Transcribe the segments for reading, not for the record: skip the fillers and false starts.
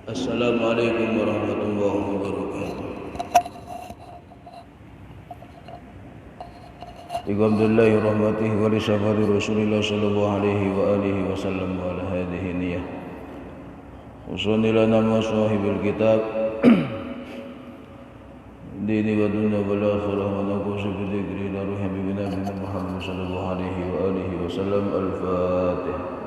Assalamualaikum warahmatullahi wabarakatuh. Alhamdulillahi rahmatihi wa li syafati Rasulillah sallallahu alaihi wa alihi wa sallam wa ala hadhihi niyah. Usuni lana ma sahibil kitab dini wa dunya wal akhirah wa naqusu bi dzikri la ruhi habibina Muhammad sallallahu alaihi wa alihi wa sallam. Al-Fatihah.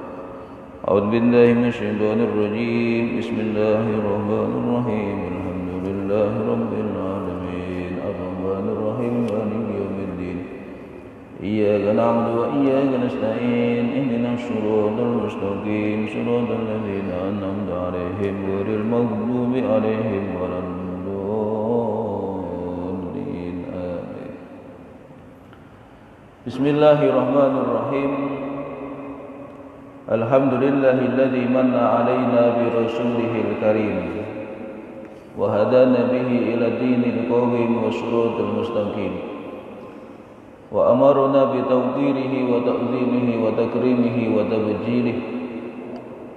أعوذ بالله من الشيطان الرجيم. بسم الله الرحمن الرحيم. الحمد لله رب العالمين الرحمن الرحيم مالك يوم الدين إياك نعبد وإياك نستعين اهدنا الصراط المستقيم صراط الذين أنعمت عليهم غير المغضوب عليهم ولا الضالين آمين. بسم الله الرحمن الرحيم. Alhamdulillahilladzi manna alaina bi rasulihil karim wa hadana bihi ila dinil qawim wa siratal mustaqim wa amarna bi tawqirihi wa ta'zimihi wa takrimihi wa tabjilihi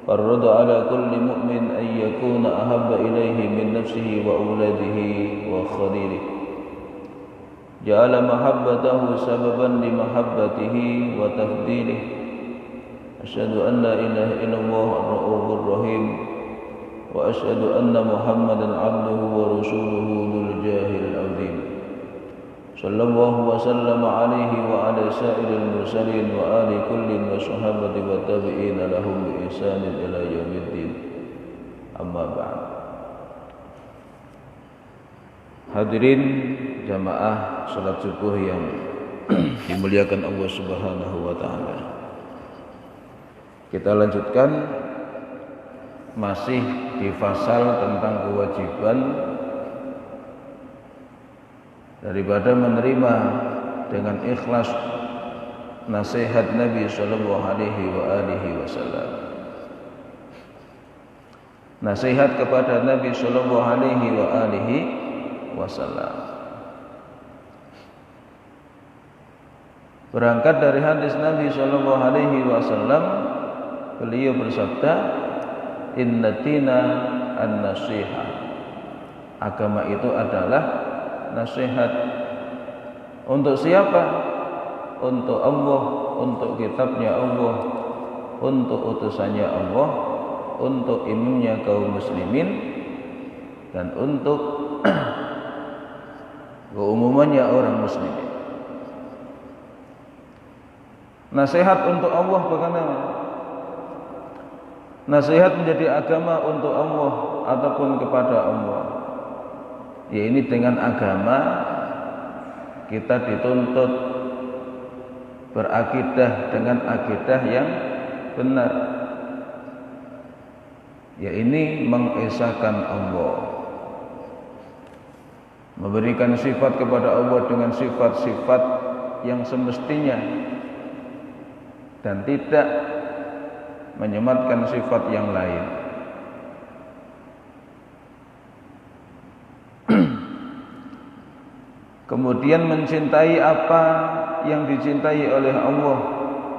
farrada ala kulli mu'min an yakuna ahabba ilayhi min nafsihi wa auladihi wa khalilihi ja'ala mahabbatahu sababan li mahabbatihi wa tafdilihi. أشهد أن لا إله إلا الله الرؤوف الرحيم وأشهد أن محمدا عبده ورسوله ذو الجاه العظيم صلى الله وسلم عليه وعلى سائر المرسلين وآل كل والصحابة والتابعين لهم بإحسان إلى يوم الدين أما بعد. Hadirin jamaah salat subuh yang dimuliakan Allah Subhanahu wa taala. Kita lanjutkan masih di fasal tentang kewajiban daripada menerima dengan ikhlas nasihat Nabi sallallahu alaihi wasallam. Nasihat kepada Nabi sallallahu alaihi wasallam. Berangkat dari hadis Nabi sallallahu alaihi wasallam, beliau bersabda, inna dina an-nasihah. Agama itu adalah nasihat. Untuk siapa? Untuk Allah, untuk kitabnya Allah, untuk utusannya Allah, untuk imamnya kaum muslimin, dan untuk keumumannya orang muslimin. Nasihat untuk Allah bagaimana? Nasihat menjadi agama untuk Allah ataupun kepada Allah. Ya, ini dengan agama kita dituntut berakidah dengan akidah yang benar. Ya, ini mengesahkan Allah, memberikan sifat kepada Allah dengan sifat-sifat yang semestinya dan tidak menyematkan sifat yang lain. Kemudian mencintai apa yang dicintai oleh Allah,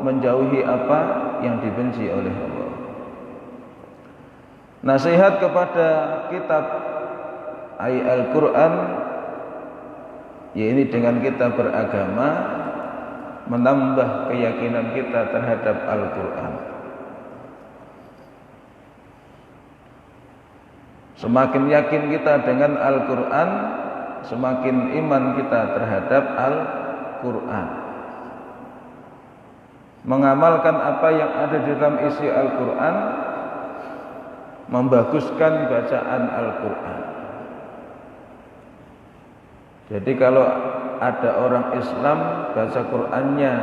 menjauhi apa yang dibenci oleh Allah. Nasihat kepada kitab Al-Quran, yaitu dengan kita beragama, menambah keyakinan kita terhadap Al-Quran. Semakin yakin kita dengan Al-Quran, semakin iman kita terhadap Al-Quran. Mengamalkan apa yang ada di dalam isi Al-Quran, membaguskan bacaan Al-Quran. Jadi kalau ada orang Islam baca Qurannya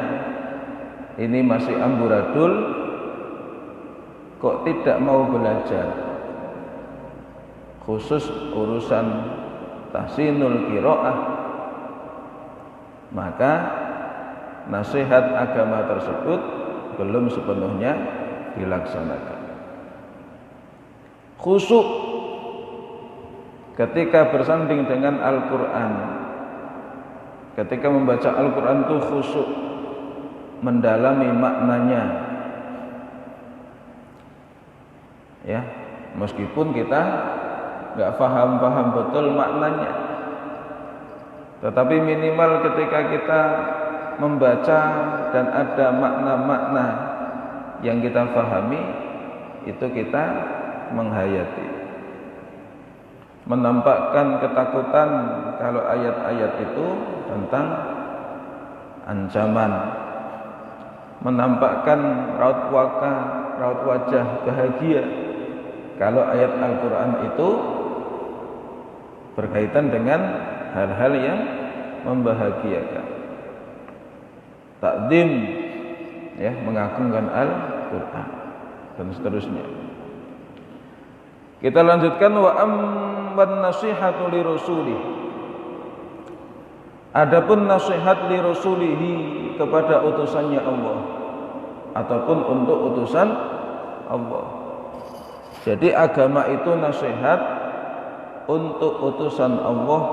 ini masih amburadul, kok tidak mau belajar, khusus urusan tahsinul qiraah, maka nasihat agama tersebut belum sepenuhnya dilaksanakan. Khusyuk ketika bersanding dengan Al-Quran, ketika membaca Al-Quran itu khusyuk, mendalami maknanya, ya, meskipun kita nggak paham betul maknanya, tetapi minimal ketika kita membaca dan ada makna-makna yang kita pahami, itu kita menghayati, menampakkan ketakutan kalau ayat-ayat itu tentang ancaman, menampakkan raut wajah bahagia kalau ayat Al-Quran itu berkaitan dengan hal-hal yang membahagiakan. Takdim, ya, mengagungkan Al-Quran dan seterusnya. Kita lanjutkan, wa amman nasihatu li rasulih. Adapun nasihat li rasulihi kepada utusannya Allah ataupun untuk utusan Allah. Jadi agama itu nasihat untuk utusan Allah,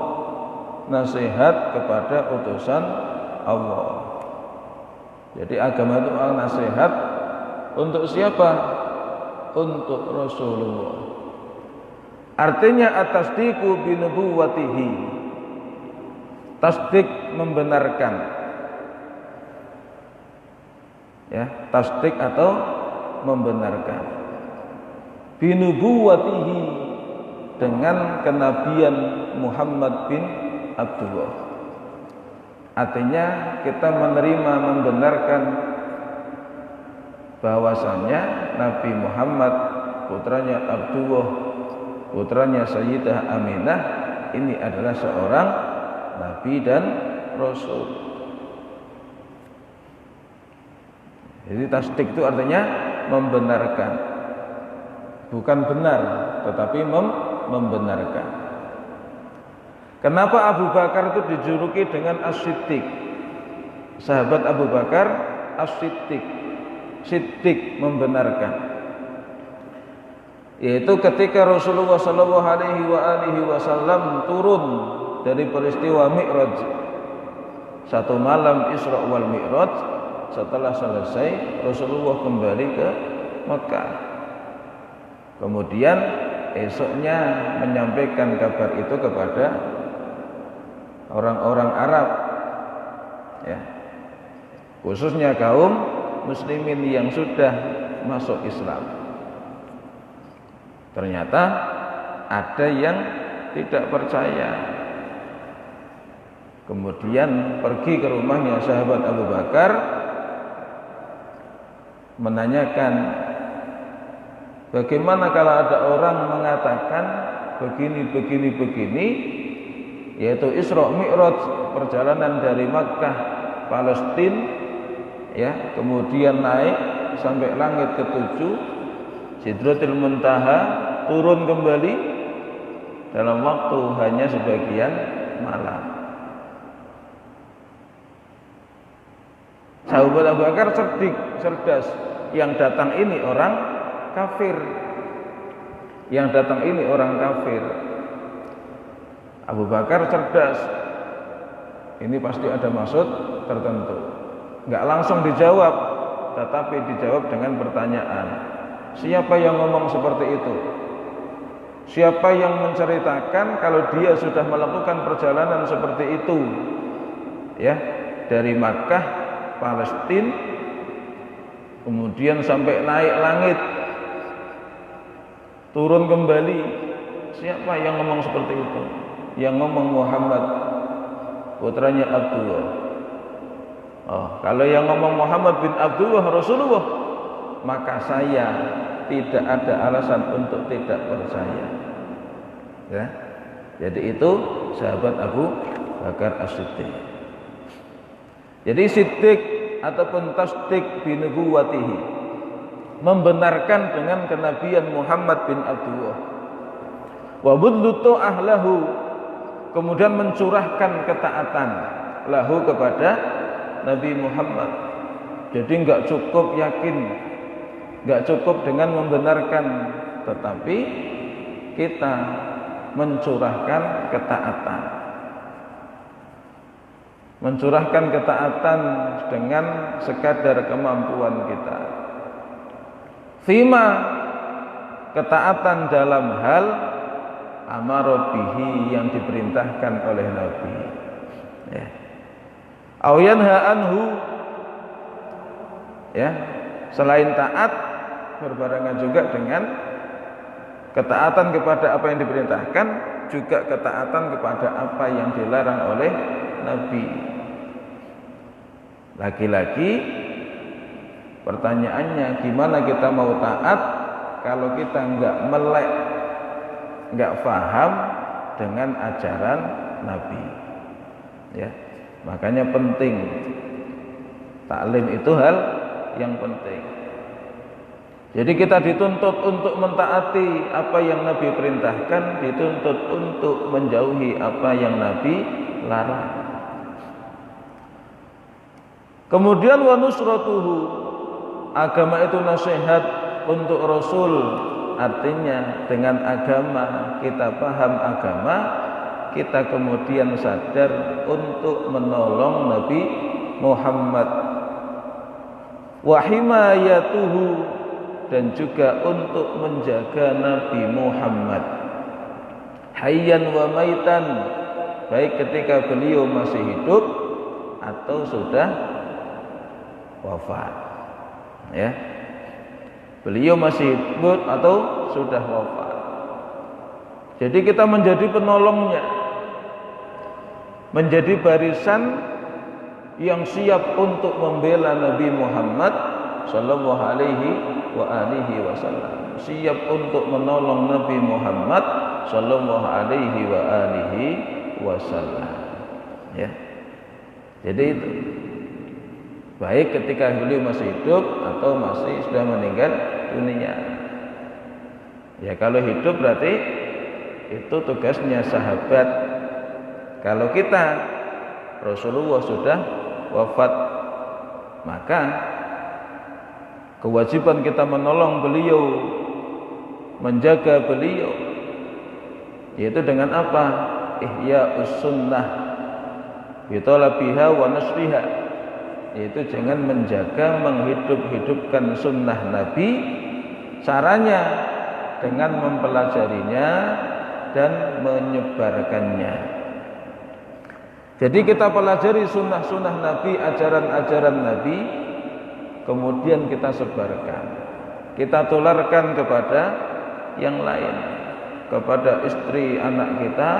nasihat kepada utusan Allah. Jadi agama itu nasihat untuk siapa? Untuk Rasulullah. Artinya at-tasdiqu bi nubuwwatihi. Tasdik membenarkan. Ya, tasdik atau membenarkan. Bi nubuwwatihi, dengan kenabian Muhammad bin Abdullah. Artinya kita menerima, membenarkan bahwasanya Nabi Muhammad, putranya Abdullah, putranya Sayyidah Aminah, ini adalah seorang Nabi dan Rasul. Jadi tasdik itu artinya membenarkan, bukan benar, tetapi membenarkan. Kenapa Abu Bakar itu dijuluki dengan As-Siddiq? Sahabat Abu Bakar As-Siddiq, Siddiq, membenarkan. Yaitu ketika Rasulullah sallallahu alaihi wasallam turun dari peristiwa Mi'raj, satu malam Isra wal Mi'raj, setelah selesai Rasulullah kembali ke Mekah. Kemudian esoknya menyampaikan kabar itu kepada orang-orang Arab, ya, khususnya kaum muslimin yang sudah masuk Islam. Ternyata ada yang tidak percaya. Kemudian pergi ke rumahnya sahabat Abu Bakar, menanyakan, bagaimana kalau ada orang mengatakan begini, yaitu Isra Mi'raj, perjalanan dari Makkah Palestina, ya, kemudian naik sampai langit ketujuh, Sidratul Muntaha, turun kembali dalam waktu hanya sebagian malam. Sahabat Abu Bakar cerdas, yang datang ini orang kafir, Abu Bakar cerdas, ini pasti ada maksud tertentu. Enggak langsung dijawab, tetapi dijawab dengan pertanyaan. Siapa yang ngomong seperti itu? Siapa yang menceritakan kalau dia sudah melakukan perjalanan seperti itu? Ya, dari Makkah, Palestina, kemudian sampai naik langit, turun kembali. Siapa yang ngomong seperti itu? Yang ngomong Muhammad, putranya Abdullah. Oh, kalau yang ngomong Muhammad bin Abdullah Rasulullah, maka saya tidak ada alasan untuk tidak percaya. Ya, jadi itu sahabat Abu Bakar As-Siddiq. Jadi Siddiq ataupun tasdik bi nubuwwatihi, membenarkan dengan kenabian Muhammad bin Abdullah. Wa budlutu ahlahu, kemudian mencurahkan ketaatan lahu kepada Nabi Muhammad. Jadi enggak cukup yakin, enggak cukup dengan membenarkan, tetapi kita mencurahkan ketaatan. Mencurahkan ketaatan dengan sekadar kemampuan kita. Fima, ketaatan dalam hal amara bihi yang diperintahkan oleh Nabi. Ya. Au yanha anhu, ya, selain taat berbarengan juga dengan ketaatan kepada apa yang diperintahkan, juga ketaatan kepada apa yang dilarang oleh Nabi. Lagi-lagi pertanyaannya, gimana kita mau taat kalau kita enggak melek, enggak paham dengan ajaran Nabi? Ya, makanya penting taklim itu hal yang penting. Jadi kita dituntut untuk mentaati apa yang Nabi perintahkan, dituntut untuk menjauhi apa yang Nabi larang. Kemudian wa nusratuhu, agama itu nasihat untuk Rasul. Artinya dengan agama, kita paham agama, kita kemudian sadar untuk menolong Nabi Muhammad. Wa himayatuhu, dan juga untuk menjaga Nabi Muhammad hayyan wa maitan, baik ketika beliau masih hidup atau sudah wafat. Ya, beliau masih hidup atau sudah wafat. Jadi kita menjadi penolongnya, menjadi barisan yang siap untuk membela Nabi Muhammad sallallahu alaihi wa alihi wasallam, siap untuk menolong Nabi Muhammad sallallahu alaihi wa alihi wasallam. Ya. Jadi itu baik ketika beliau masih hidup atau masih sudah meninggal dunia. Ya, kalau hidup berarti itu tugasnya sahabat. Kalau kita Rasulullah sudah wafat, maka kewajiban kita menolong beliau, menjaga beliau, yaitu dengan apa? Ihya'us sunnah bitolabiha wa nasriha, yaitu dengan menjaga, menghidup-hidupkan sunnah Nabi. Caranya dengan mempelajarinya dan menyebarkannya. Jadi kita pelajari sunnah-sunnah Nabi, ajaran-ajaran Nabi, kemudian kita sebarkan, kita tularkan kepada yang lain, kepada istri anak kita,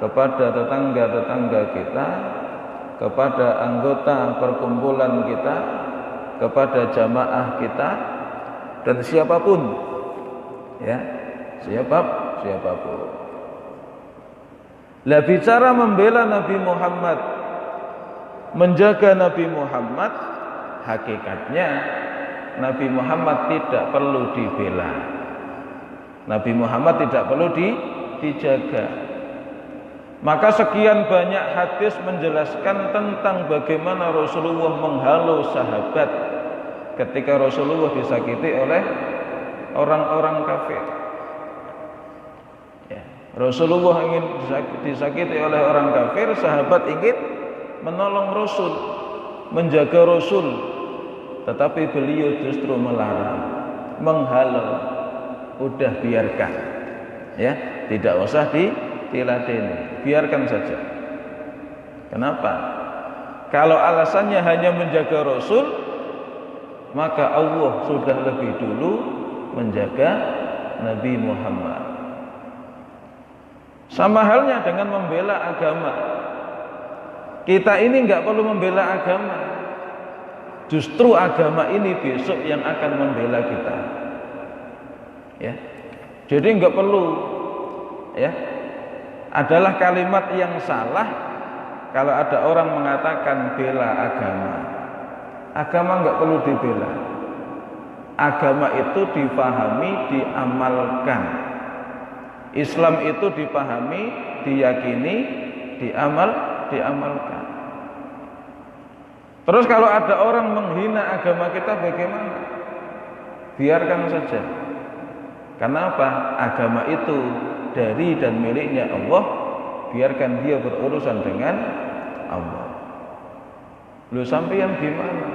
kepada tetangga-tetangga kita, kepada anggota perkumpulan kita, kepada jamaah kita, dan siapapun, ya, siapapun. Lah, bicara membela Nabi Muhammad, menjaga Nabi Muhammad, hakikatnya Nabi Muhammad tidak perlu dibela. Nabi Muhammad tidak perlu dijaga. Maka sekian banyak hadis menjelaskan tentang bagaimana Rasulullah menghalau sahabat ketika Rasulullah disakiti oleh orang-orang kafir. Ya, Rasulullah ingin disakiti oleh orang kafir, sahabat ingin menolong Rasul, menjaga Rasul, tetapi beliau justru melarang, menghalau. Udah biarkan, ya, tidak usah diladeni, biarkan saja. Kenapa? Kalau alasannya hanya menjaga Rasul, maka Allah sudah lebih dulu menjaga Nabi Muhammad. Sama halnya dengan membela agama. Kita ini enggak perlu membela agama. Justru agama ini besok yang akan membela kita. Ya. Jadi enggak perlu, ya. Adalah kalimat yang salah kalau ada orang mengatakan bela agama. Agama enggak perlu dibela. Agama itu dipahami, diamalkan. Islam itu dipahami, diyakini, diamalkan. Terus kalau ada orang menghina agama kita bagaimana? Biarkan saja. Kenapa? Agama itu dari dan miliknya Allah, biarkan dia berurusan dengan Allah. Lu sampeyan gimana?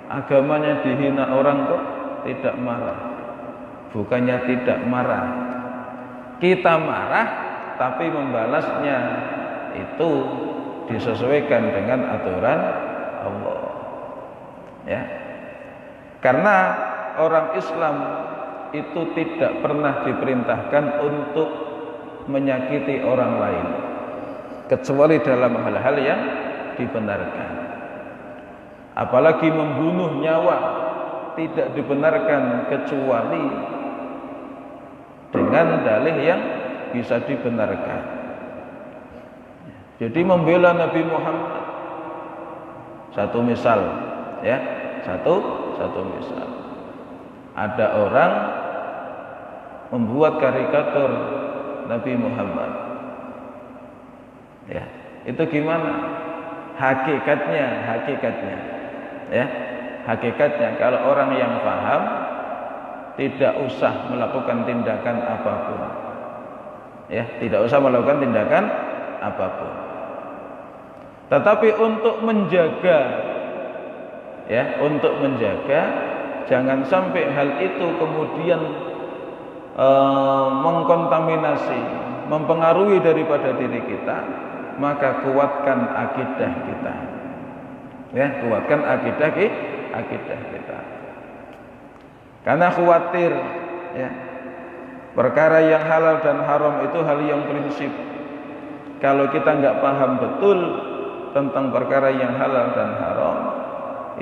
Agamanya dihina orang kok tidak marah? bukannya tidak marah. Kita marah, tapi membalasnya itu disesuaikan dengan aturan Allah. Ya. Karena orang Islam itu tidak pernah diperintahkan untuk menyakiti orang lain kecuali dalam hal-hal yang dibenarkan. Apalagi membunuh nyawa tidak dibenarkan kecuali dengan dalih yang bisa dibenarkan. Jadi membela Nabi Muhammad, satu misal, ya, satu misal. Ada orang membuat karikatur Nabi Muhammad. Ya, itu gimana? Hakikatnya, ya, hakikatnya kalau orang yang paham tidak usah melakukan tindakan apapun. Ya, tidak usah melakukan tindakan apapun. Tetapi untuk menjaga, ya, untuk menjaga jangan sampai hal itu kemudian mengkontaminasi, mempengaruhi daripada diri kita, maka kuatkan akidah kita. Ya, kuatkan akidah kita. Karena khawatir, ya, perkara yang halal dan haram itu hal yang prinsip. Kalau kita nggak paham betul tentang perkara yang halal dan haram,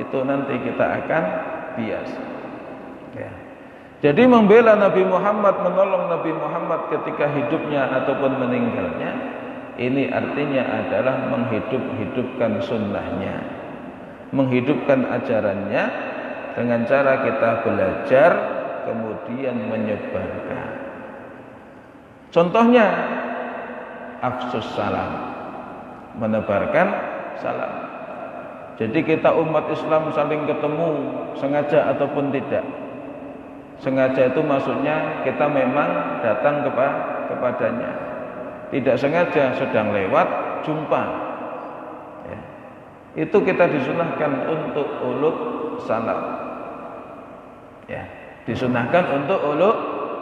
itu nanti kita akan bias. Ya. Jadi membela Nabi Muhammad, menolong Nabi Muhammad ketika hidupnya ataupun meninggalnya, ini artinya adalah menghidupkan sunnahnya, menghidupkan ajarannya dengan cara kita belajar kemudian menyebarkan. Contohnya afsus salam, menebarkan salam. Jadi kita umat Islam saling ketemu sengaja ataupun tidak. Sengaja itu maksudnya kita memang datang kepadanya. Tidak sengaja sedang lewat jumpa. Ya. Itu kita disunahkan untuk uluk salam. Ya, disunahkan untuk uluk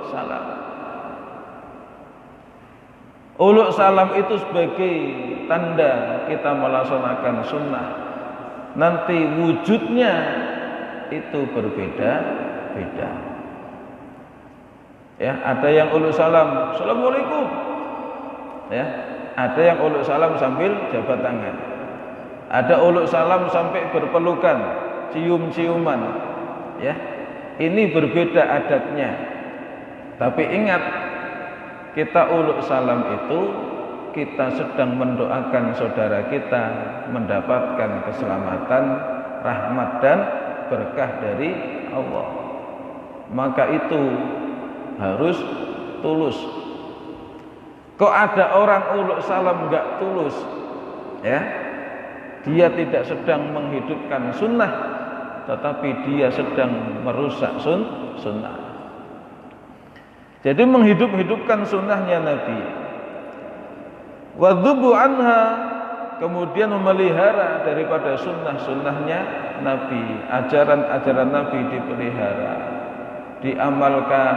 salam. Uluk salam itu sebagai tanda kita melaksanakan sunnah. Nanti wujudnya itu berbeda-beda. Ya, ada yang uluk salam, assalamualaikum. Ya, ada yang uluk salam sambil jabat tangan. Ada uluk salam sampai berpelukan, cium-ciuman. Ya, ini berbeda adatnya. Tapi ingat, kita uluk salam itu kita sedang mendoakan saudara kita mendapatkan keselamatan, rahmat dan berkah dari Allah. Maka itu harus tulus. Kok ada orang uluk salam enggak tulus? Ya, dia tidak sedang menghidupkan sunnah, tetapi dia sedang merusak sunnah. Jadi menghidupkan sunnahnya Nabi. Wadzubu anha, kemudian memelihara daripada sunnahnya Nabi, ajaran Nabi dipelihara, diamalkan,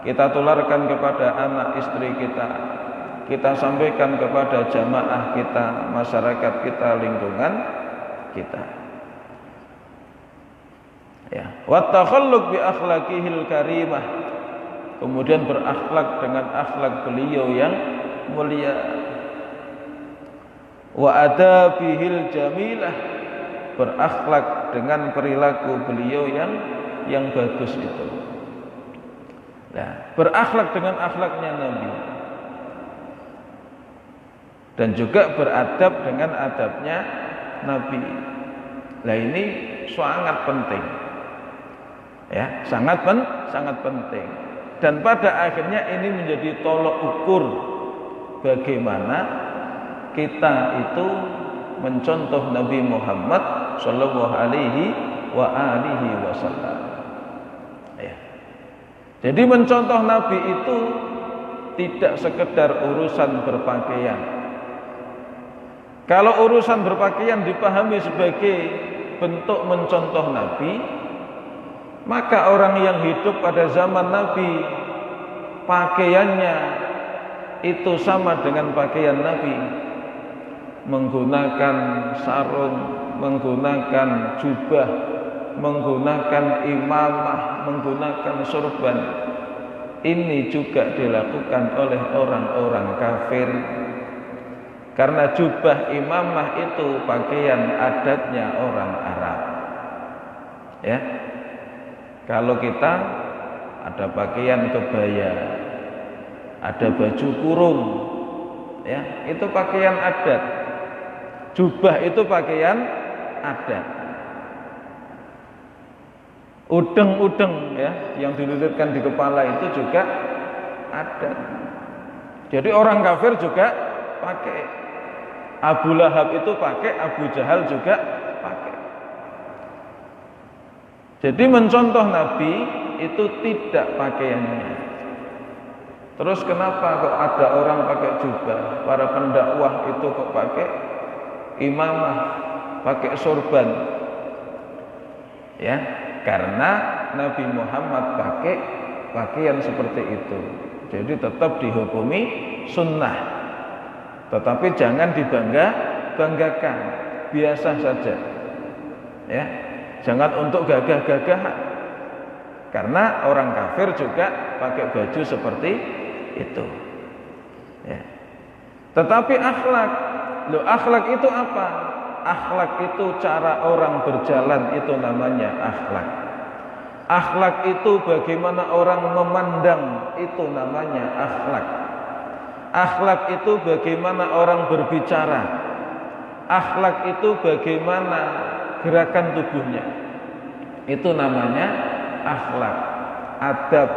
kita tularkan kepada anak istri kita sampaikan kepada jamaah kita, masyarakat kita, lingkungan kita. Ya, wa takhalluq bi akhlaqihil karimah, kemudian berakhlak dengan akhlak beliau yang mulia. Wa adabihil jamilah, berakhlak dengan perilaku beliau yang bagus itu. Nah, berakhlak dengan akhlaknya Nabi dan juga beradab dengan adabnya Nabi. Nah, ini sangat penting. Ya, sangat penting. Dan pada akhirnya ini menjadi tolok ukur bagaimana kita itu mencontoh Nabi Muhammad sallallahu alaihi wasallam. Ya. Jadi mencontoh Nabi itu tidak sekedar urusan berpakaian. Kalau urusan berpakaian dipahami sebagai bentuk mencontoh Nabi, Maka orang yang hidup pada zaman Nabi, pakaiannya itu sama dengan pakaian Nabi, menggunakan sarung, menggunakan jubah, menggunakan imamah, menggunakan sorban. Ini juga dilakukan oleh orang-orang kafir. Karena jubah imamah itu pakaian adatnya orang Arab. Ya. Kalau kita ada pakaian kebaya, ada baju kurung, ya, itu pakaian adat. Jubah itu pakaian adat. Udeng-udeng, ya, yang dililitkan di kepala itu juga adat. Jadi orang kafir juga pakai. Abu Lahab itu pakai, Abu Jahal juga pakai. Jadi mencontoh Nabi itu tidak pakaiannya. Terus kenapa kok ada orang pakai jubah? Para pendakwah itu kok pakai imamah, pakai sorban? Ya, karena Nabi Muhammad pakai pakaian seperti itu. Jadi tetap dihukumi sunnah. Tetapi jangan dibanggakan, biasa saja. Ya. Jangan untuk gagah-gagahan. Karena orang kafir juga pakai baju seperti itu. Ya. Tetapi akhlak itu apa? Akhlak itu cara orang berjalan, itu namanya akhlak. Akhlak itu bagaimana orang memandang, itu namanya akhlak. Akhlak itu bagaimana orang berbicara. Akhlak itu bagaimana gerakan tubuhnya, itu namanya akhlak, adab,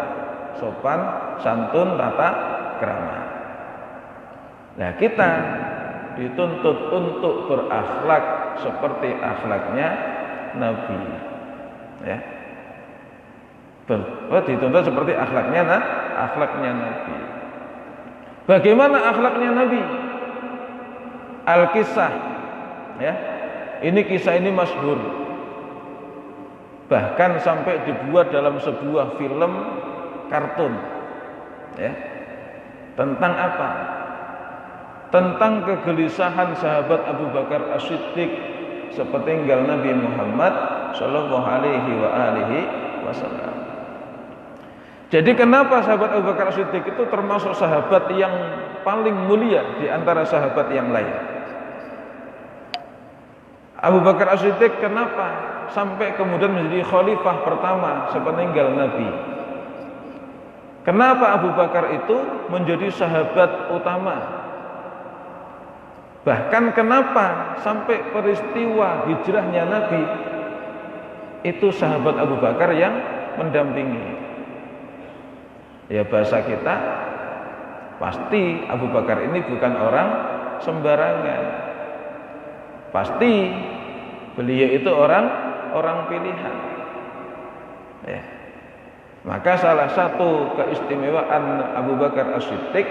sopan, santun, tata krama. Nah, kita dituntut untuk berakhlak seperti akhlaknya Nabi, ya. Dituntut seperti akhlaknya Nabi. Bagaimana akhlaknya Nabi? Al-Kisah, ya. Ini kisah ini masyhur. Bahkan sampai dibuat dalam sebuah film kartun. Ya. Tentang apa? Tentang kegelisahan sahabat Abu Bakar As-Siddiq sepeninggal Nabi Muhammad sallallahu alaihi wasallam. Jadi kenapa sahabat Abu Bakar As-Siddiq itu termasuk sahabat yang paling mulia di antara sahabat yang lain? Abu Bakar As-Siddiq kenapa sampai kemudian menjadi khalifah pertama sepeninggal Nabi? Kenapa Abu Bakar itu menjadi sahabat utama? Bahkan kenapa sampai peristiwa hijrahnya Nabi itu sahabat Abu Bakar yang mendampingi? Ya, bahasa kita pasti Abu Bakar ini bukan orang sembarangan. Pasti beliau itu orang pilihan. Ya. Maka salah satu keistimewaan Abu Bakar As-Siddiq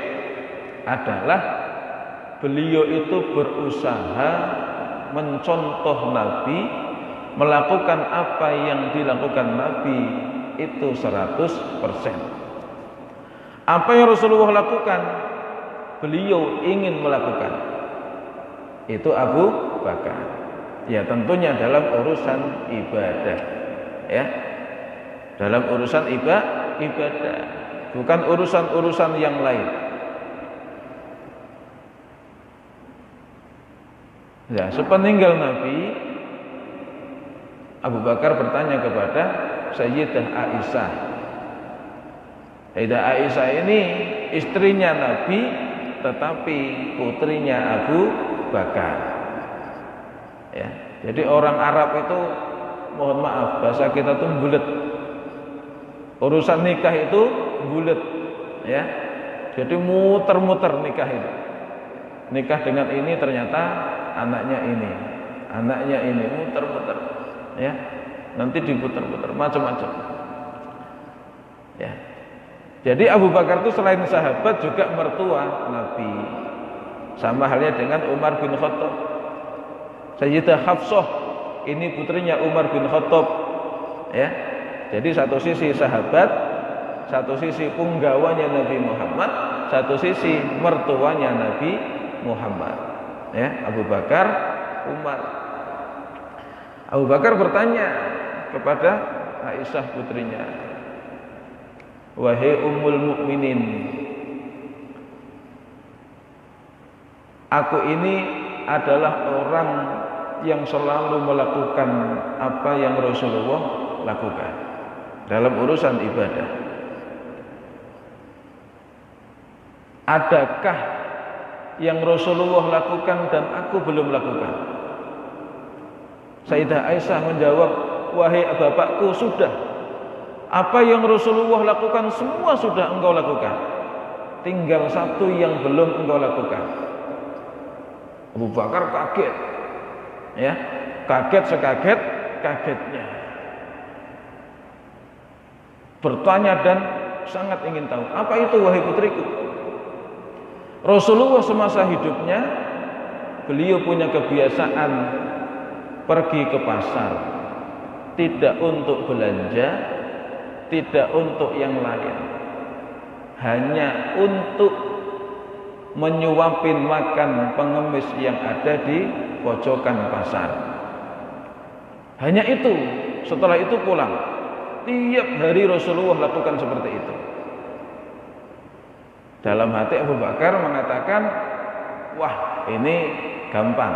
adalah beliau itu berusaha mencontoh Nabi, melakukan apa yang dilakukan Nabi itu 100%. Apa yang Rasulullah lakukan, beliau ingin melakukan. Itu Abu Bakar. Ya, tentunya dalam urusan ibadah. Ya. Dalam urusan ibadah, bukan urusan-urusan yang lain. Ya, sepeninggal Nabi, Abu Bakar bertanya kepada Sayyidah Aisyah. Sayyidah Aisyah ini istrinya Nabi, tetapi putrinya Abu Bakar. Ya, jadi orang Arab itu, mohon maaf, bahasa kita tuh bulet. Urusan nikah itu bulet, ya. Jadi muter-muter nikah itu. Nikah dengan ini ternyata anaknya ini, muter-muter, ya. Nanti diputer-puter macam-macam. Ya. Jadi Abu Bakar itu selain sahabat juga mertua Nabi. Sama halnya dengan Umar bin Khattab. Sayyidah Hafsah ini putrinya Umar bin Khattab, ya. Jadi satu sisi sahabat, satu sisi punggawanya Nabi Muhammad, satu sisi mertuanya Nabi Muhammad. Ya, Abu Bakar, Umar. Abu Bakar bertanya kepada Aisyah putrinya, wahai Ummul Mukminin, aku ini adalah orang yang selalu melakukan apa yang Rasulullah lakukan dalam urusan ibadah. Adakah yang Rasulullah lakukan dan aku belum lakukan? Sayyidah Aisyah menjawab, wahai bapakku, sudah. Apa yang Rasulullah lakukan semua sudah engkau lakukan. Tinggal satu yang belum engkau lakukan. Abu Bakar kaget. Ya, kaget sekaget-kagetnya. Bertanya dan sangat ingin tahu, apa itu wahai putriku? Rasulullah semasa hidupnya beliau punya kebiasaan pergi ke pasar, tidak untuk belanja, tidak untuk yang lain, hanya untuk menyuapin makan pengemis yang ada di pojokan pasar. Hanya itu. Setelah itu pulang. Tiap hari Rasulullah lakukan seperti itu. Dalam hati Abu Bakar mengatakan, wah, ini gampang.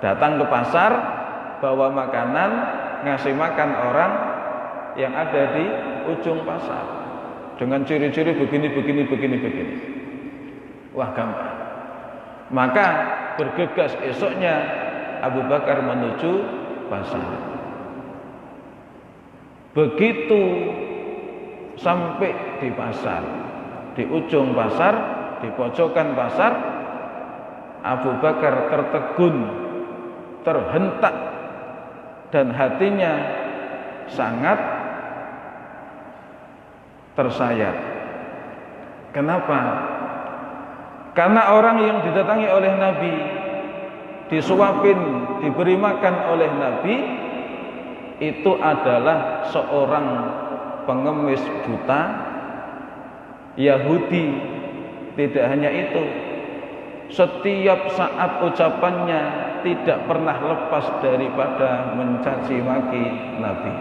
Datang ke pasar, bawa makanan, ngasih makan orang yang ada di ujung pasar dengan ciri-ciri begini. Wah, gampang. Maka bergegas esoknya Abu Bakar menuju pasar. Begitu sampai di pasar, di ujung pasar, di pojokan pasar, Abu Bakar tertegun, terhentak, dan hatinya sangat tersayat. Kenapa? Karena orang yang didatangi oleh Nabi, disuapin, diberi makan oleh Nabi, itu adalah seorang pengemis buta Yahudi. Tidak hanya itu, setiap saat ucapannya tidak pernah lepas daripada mencaci maki Nabi,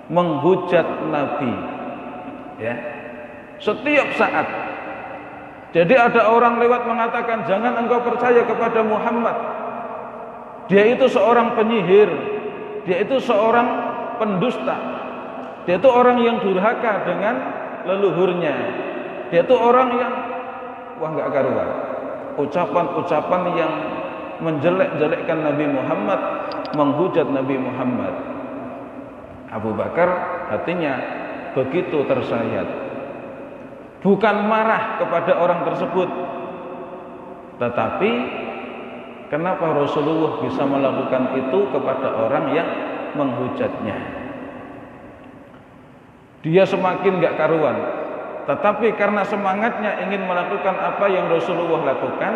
menghujat Nabi, ya, setiap saat. Jadi ada orang lewat mengatakan, jangan engkau percaya kepada Muhammad, dia itu seorang penyihir, dia itu seorang pendusta, dia itu orang yang durhaka dengan leluhurnya, dia itu orang yang wah nggak karuan, ucapan-ucapan yang menjelek-jelekkan Nabi Muhammad, menghujat Nabi Muhammad. Abu Bakar hatinya begitu tersayat, bukan marah kepada orang tersebut, tetapi kenapa Rasulullah bisa melakukan itu kepada orang yang menghujatnya? Dia semakin gak karuan, tetapi karena semangatnya ingin melakukan apa yang Rasulullah lakukan,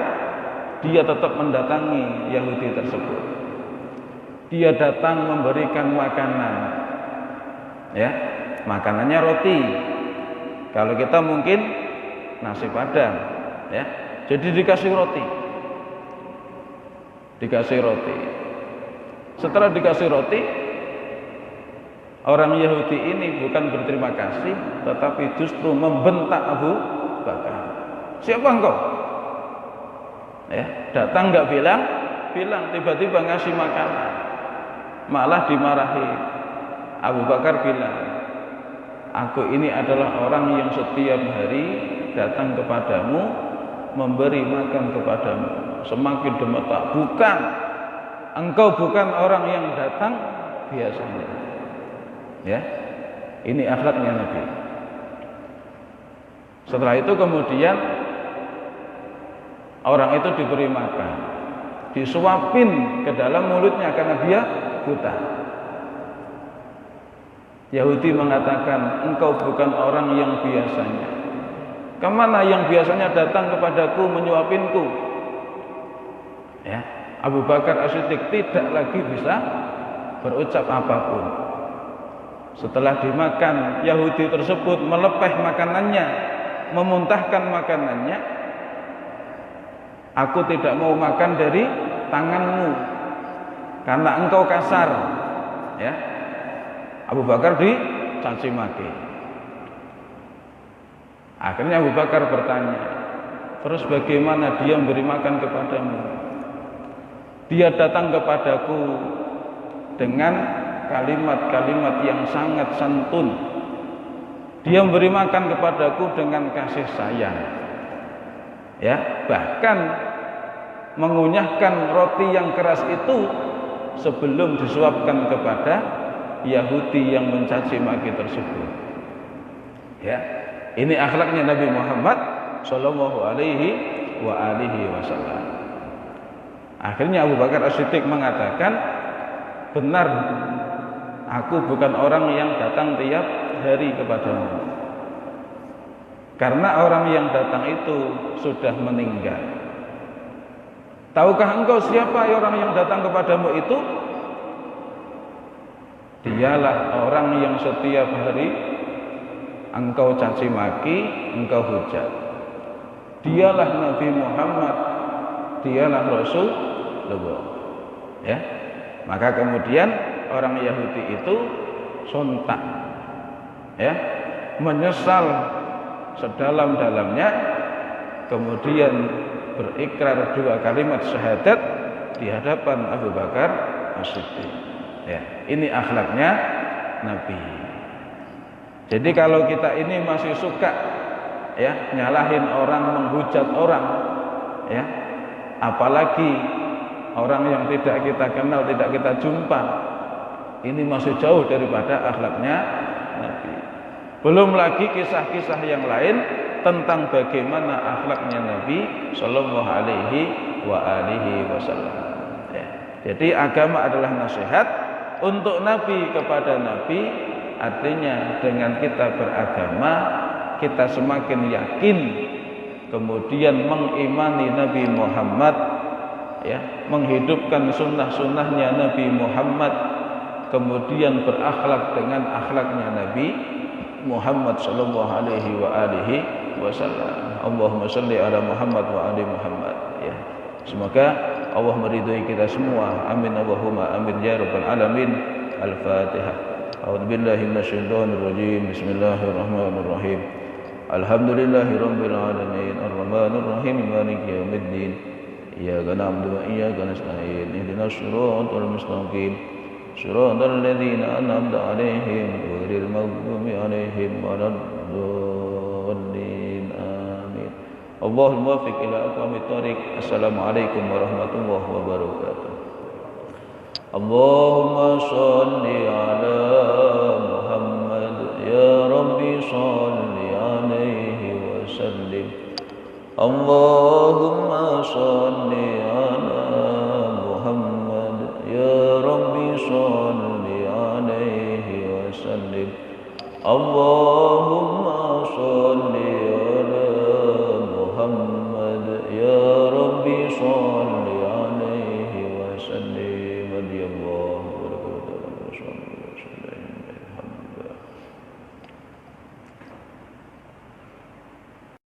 dia tetap mendatangi Yahudi tersebut. Dia datang memberikan makanan, ya, makanannya roti. Kalau kita mungkin nasi padang, ya, jadi dikasih roti. Dikasih roti. Setelah dikasih roti, orang Yahudi ini bukan berterima kasih, tetapi justru membentak Abu Bakar. Siapa engkau? Ya, datang nggak bilang, tiba-tiba ngasih makanan, malah dimarahi. Abu Bakar bilang, aku ini adalah orang yang setiap hari datang kepadamu, memberi makan kepadamu. Semakin gemetar, bukan, engkau bukan orang yang datang biasanya. Ya, ini akhlaknya Nabi. Setelah itu kemudian orang itu diberi makan, disuapin ke dalam mulutnya karena dia buta. Yahudi mengatakan, engkau bukan orang yang biasanya. Kemana yang biasanya datang kepadaku menyuapinku? Ya, Abu Bakar As-Siddiq tidak lagi bisa berucap apapun. Setelah dimakan, Yahudi tersebut melepeh makanannya, memuntahkan makanannya. Aku tidak mau makan dari tanganmu karena engkau kasar. Ya, Abu Bakar dicaci maki. Akhirnya Abu Bakar bertanya, terus bagaimana dia memberi makan kepadamu? Dia datang kepadaku dengan kalimat-kalimat yang sangat santun. Dia memberi makan kepadaku dengan kasih sayang. Ya, bahkan mengunyahkan roti yang keras itu sebelum disuapkan kepada Yahudi yang mencaci maki tersebut. Ya, ini akhlaknya Nabi Muhammad sallallahu alaihi wasallam. Akhirnya Abu Bakar As-Siddiq mengatakan, benar, aku bukan orang yang datang tiap hari kepadamu. Karena orang yang datang itu sudah meninggal. Tahukah engkau siapa orang yang datang kepadamu itu? Dialah orang yang setiap hari engkau caci maki, engkau hujat. Dialah Nabi Muhammad, dialah Rasulullah. Ya. Maka kemudian orang Yahudi itu sontak, ya, menyesal sedalam-dalamnya, kemudian berikrar 2 kalimat syahadat di hadapan Abu Bakar As-Siddiq. Ya, ini akhlaknya Nabi. Jadi kalau kita ini masih suka, ya, nyalahin orang, menghujat orang, ya, apalagi orang yang tidak kita kenal, tidak kita jumpa, ini masih jauh daripada akhlaknya Nabi. Belum lagi kisah-kisah yang lain tentang bagaimana akhlaknya Nabi sallallahu alaihi wasallam. Ya. Jadi agama adalah nasihat untuk Nabi kepada Nabi. Artinya dengan kita beragama, kita semakin yakin, kemudian mengimani Nabi Muhammad, ya, menghidupkan sunnah-sunnahnya Nabi Muhammad, kemudian berakhlak dengan akhlaknya Nabi Muhammad sallallahu alaihi wasallam. Allahumma shalli ala Muhammad wa ali Muhammad. Ya. Semoga Allah meridhai kita semua. Amin Allahumma amin ya rabbal alamin. Al-Fatihah. A'udzu billahi minasyaitonir rajim. Bismillahirrahmanirrahim. Alhamdulillahirabbil alamin. Arrahmanir rahim. Maliki yaumiddin. Iyyaka na'budu wa iyyaka nasta'in. Ihdinas shiratal mustaqim. Shiratal ladzina an'amta 'alaihim ghairil maghdubi 'alaihim waladdallin. Amin. Allahul muwaffiq ila aqwamit thoriq. Assalamualaikum warahmatullahi wabarakatuh. Allahumma shalli ala Muhammad ya Rabbi shalli alaihi wa sallim. Allahumma shalli ala Muhammad ya Rabbi shalli alaihi wa sallim. Allahumma shalli ala Muhammad ya Rabbi shalli